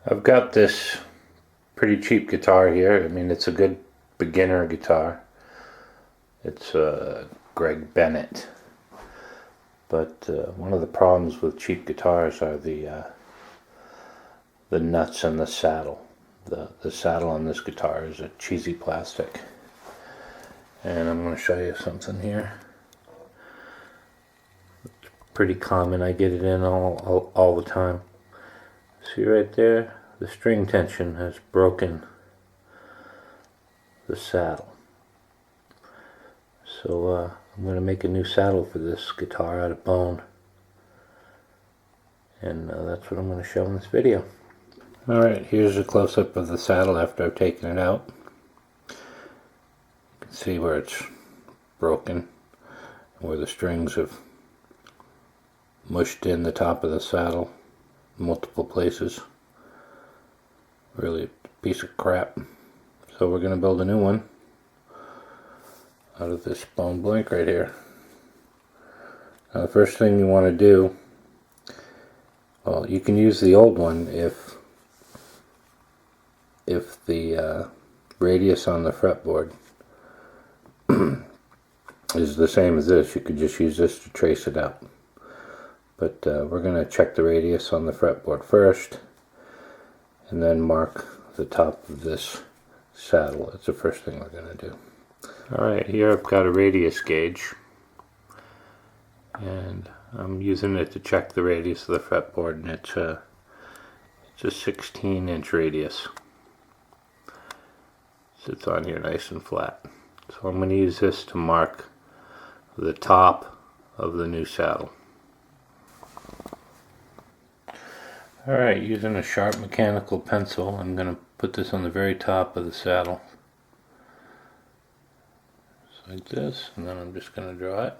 I've got this pretty cheap guitar here. I mean, it's a good beginner guitar. It's a Greg Bennett. But one of the problems with cheap guitars are the nuts and the saddle. The saddle on this guitar is a cheesy plastic. And I'm going to show you something here. It's pretty common. I get it in all the time. See right there? The string tension has broken the saddle. So I'm going to make a new saddle for this guitar out of bone. And that's what I'm going to show in this video. Alright, here's a close-up of the saddle after I've taken it out. You can see where it's broken, where the strings have mushed in the top of the saddle in multiple places. Really a piece of crap. So we're going to build a new one out of this bone blank right here. Now the first thing you want to do, well, you can use the old one if the radius on the fretboard is the same as this. You could just use this to trace it out. But we're going to check the radius on the fretboard first and then mark the top of this saddle. That's the first thing we're going to do. Alright, here I've got a radius gauge and I'm using it to check the radius of the fretboard, and it's a 16-inch radius. Sits on here nice and flat. So I'm going to use this to mark the top of the new saddle. Alright, using a sharp mechanical pencil, I'm going to put this on the very top of the saddle. Just like this, and then I'm just going to draw it.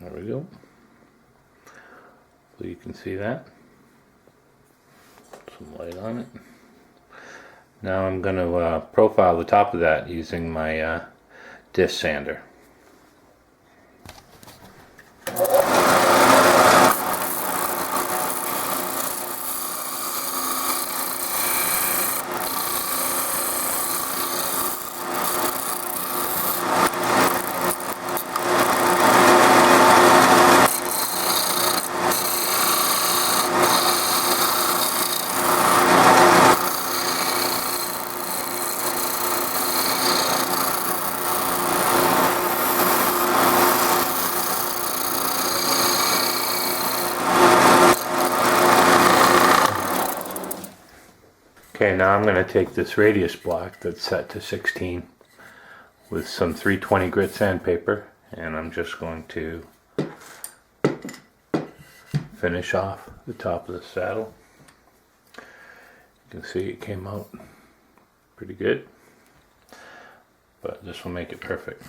There we go. So you can see that. Some light on it. Now I'm going to profile the top of that using my disc sander. Okay, now I'm going to take this radius block that's set to 16 with some 320 grit sandpaper, and I'm just going to finish off the top of the saddle. You can see it came out pretty good, but this will make it perfect.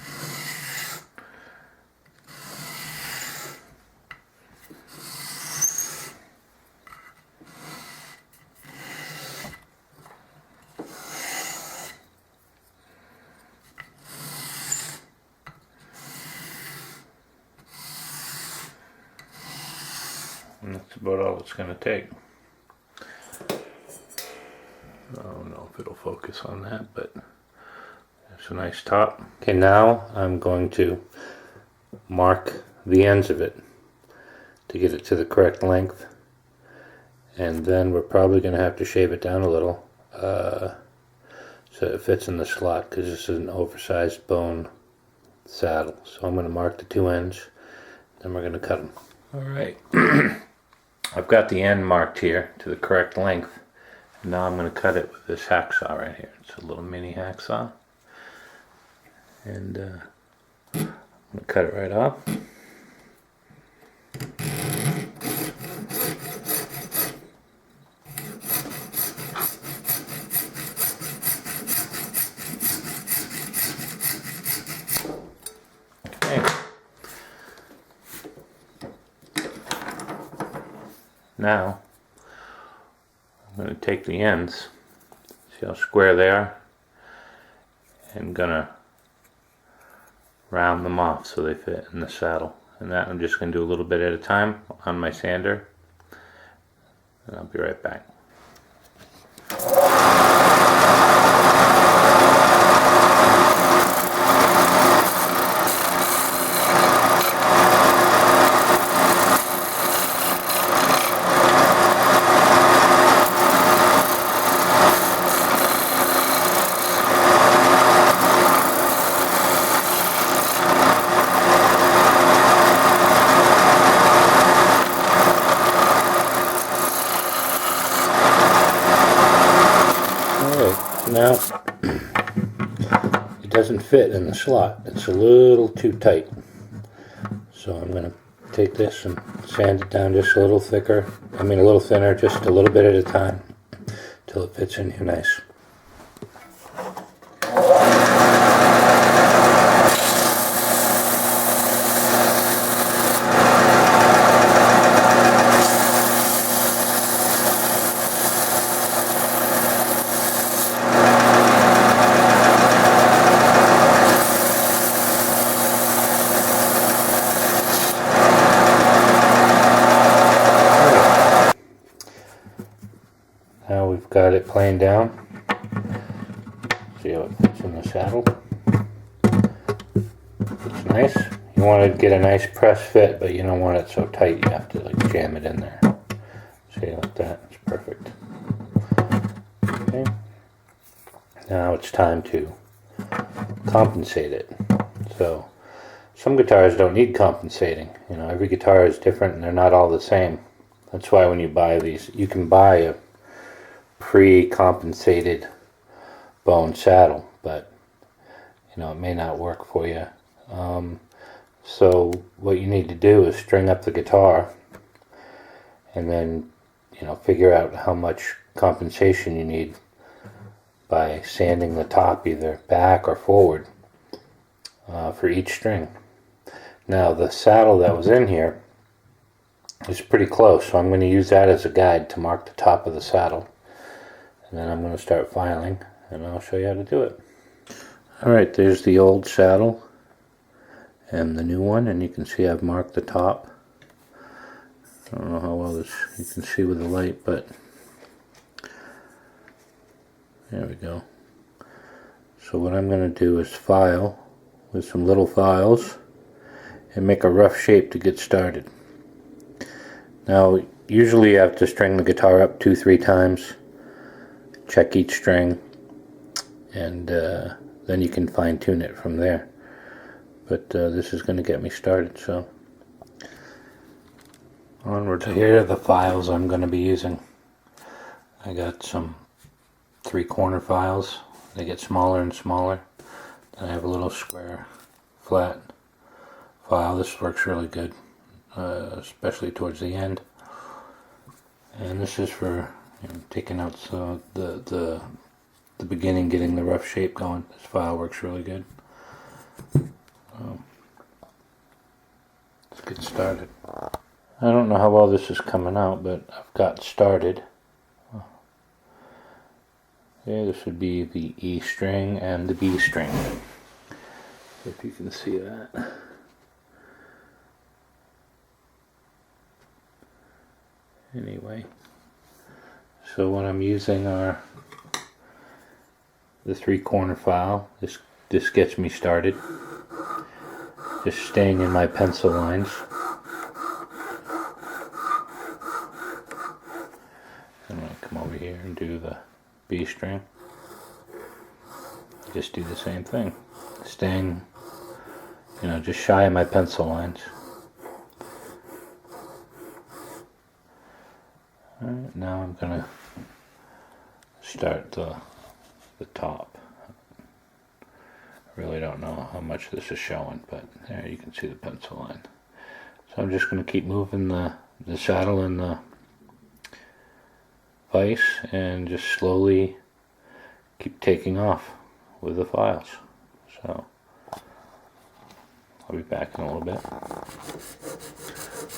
And that's about all it's going to take. I don't know if it'll focus on that, but it's a nice top. Okay, now I'm going to mark the ends of it to get it to the correct length. And then we're probably going to have to shave it down a little so it fits in the slot, because this is an oversized bone saddle. So I'm going to mark the two ends, then we're going to cut them. Alright. I've got the end marked here to the correct length. And now I'm going to cut it with this hacksaw right here. It's a little mini hacksaw. And I'm going to cut it right off. Okay. Now, I'm going to take the ends, see how square they are, and gonna round them off so they fit in the saddle. And that I'm just gonna do a little bit at a time on my sander, and I'll be right back. Now, it doesn't fit in the slot. It's a little too tight. So I'm going to take this and sand it down just a little thicker. I mean a little thinner, just a little bit at a time, till it fits in here nice. Now we've got it playing down. See how it fits in the saddle. It's nice. You want to get a nice press fit, but you don't want it so tight you have to like jam it in there. See, like that. It's perfect. Okay. Now it's time to compensate it. So some guitars don't need compensating. You know, every guitar is different and they're not all the same. That's why when you buy these, you can buy a pre-compensated bone saddle, but you know it may not work for you. So what you need to do is string up the guitar and then figure out how much compensation you need by sanding the top either back or forward for each string. Now the saddle that was in here is pretty close, so I'm going to use that as a guide to mark the top of the saddle. And then I'm going to start filing, and I'll show you how to do it. Alright, there's the old saddle and the new one, and you can see I've marked the top. I don't know how well this you can see with the light, but there we go. So what I'm going to do is file with some little files and make a rough shape to get started. Now, usually you have to string the guitar up 2-3 times. Check each string, and then you can fine-tune it from there. But this is going to get me started, so onward. So here are the files I'm going to be using. I got some 3-corner files. They get smaller and smaller. Then I have a little square flat file. This works really good, especially towards the end. And this is for taking out the beginning, getting the rough shape going. This file works really good. Let's get started. I don't know how well this is coming out, but I've got started. Okay, this would be the E string and the B string. If you can see that. Anyway. So what I'm using are the 3-corner file. This gets me started. Just staying in my pencil lines. I'm going to come over here and do the B string. Just do the same thing. Staying, just shy of my pencil lines. Alright, now I'm going to start the top. I really don't know how much this is showing, but there you can see the pencil line. So I'm just going to keep moving the saddle and the vise and just slowly keep taking off with the files. So I'll be back in a little bit.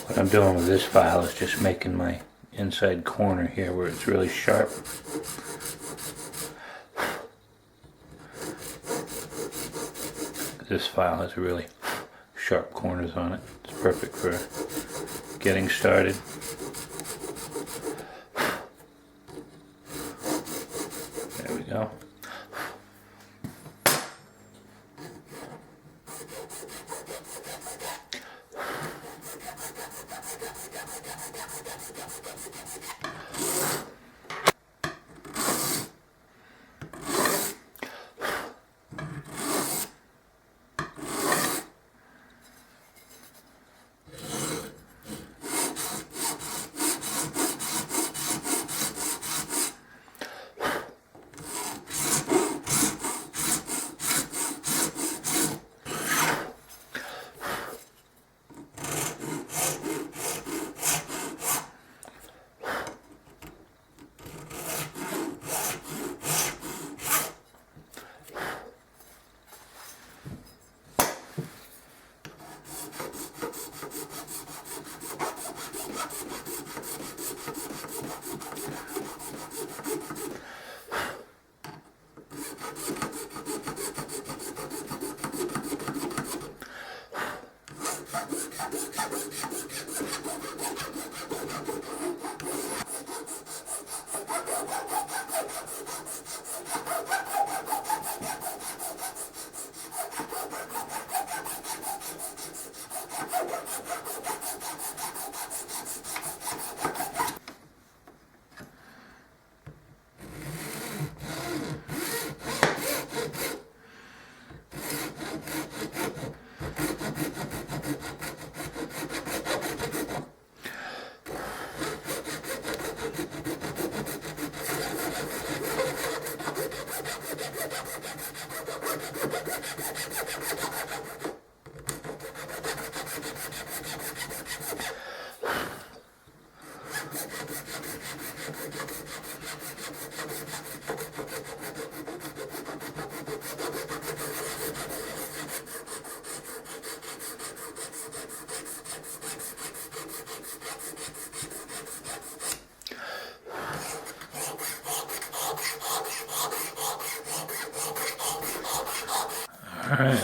What I'm doing with this file is just making my inside corner here where it's really sharp. this file has really sharp corners on it. It's perfect for getting started. There we go. Alright,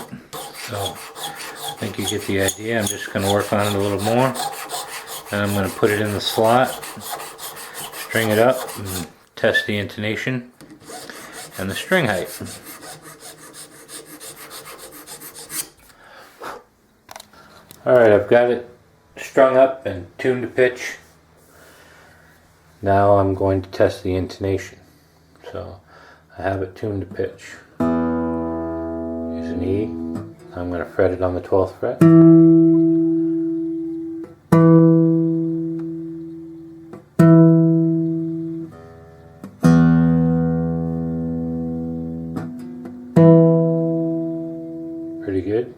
so I think you get the idea. I'm just going to work on it a little more. And I'm going to put it in the slot, string it up, and test the intonation and the string height. Alright, I've got it strung up and tuned to pitch. Now I'm going to test the intonation. So I have it tuned to pitch. Here's an E. I'm going to fret it on the 12th fret. Pretty good.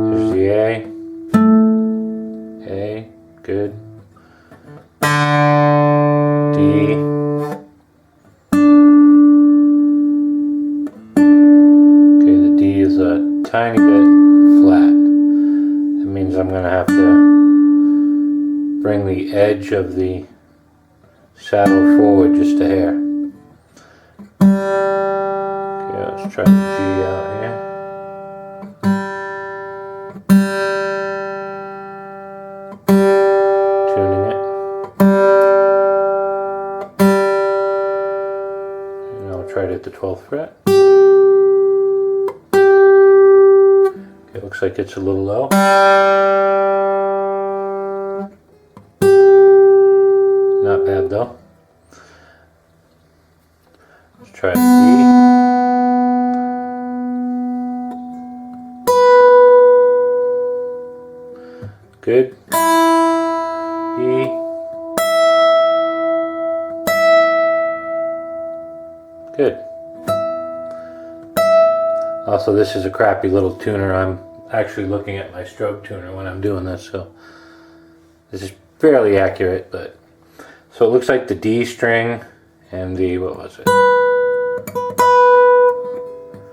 There's the A, good. D, okay, the D is a tiny bit flat. That means I'm going to have to bring the edge of the saddle forward just a hair. Okay, let's try the G out here. Try it at the 12th fret. Okay, looks like it's a little low. Not bad though. Let's try the D. Good. E. Good. Also, this is a crappy little tuner. I'm actually looking at my strobe tuner when I'm doing this, so this is fairly accurate. But so it looks like the D string and the, what was it?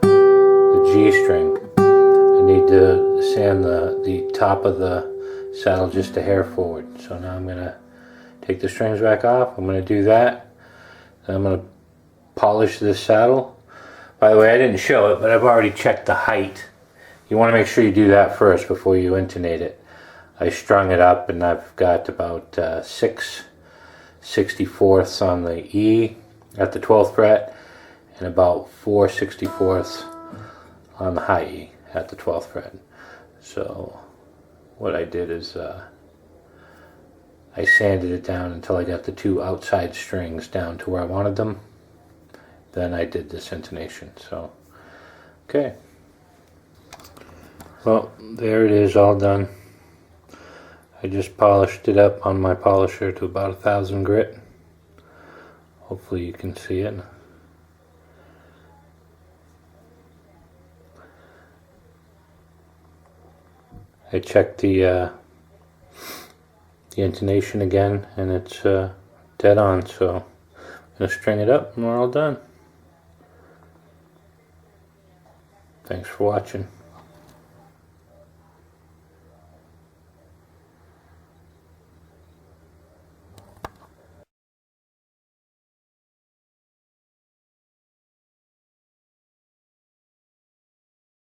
The G string. I need to sand the top of the saddle just a hair forward. So now I'm gonna take the strings back off. I'm gonna do that. And I'm gonna polish this saddle. By the way, I didn't show it, but I've already checked the height. You want to make sure you do that first before you intonate it. I strung it up and I've got about 6 64ths on the E at the 12th fret and about 4 64ths on the high E at the 12th fret. So what I did is I sanded it down until I got the 2 outside strings down to where I wanted them. Then I did this intonation. So, okay. Well, there it is, all done. I just polished it up on my polisher to about 1000 grit. Hopefully you can see it. I checked the intonation again, and it's dead on, so I'm going to string it up and we're all done. Thanks for watching.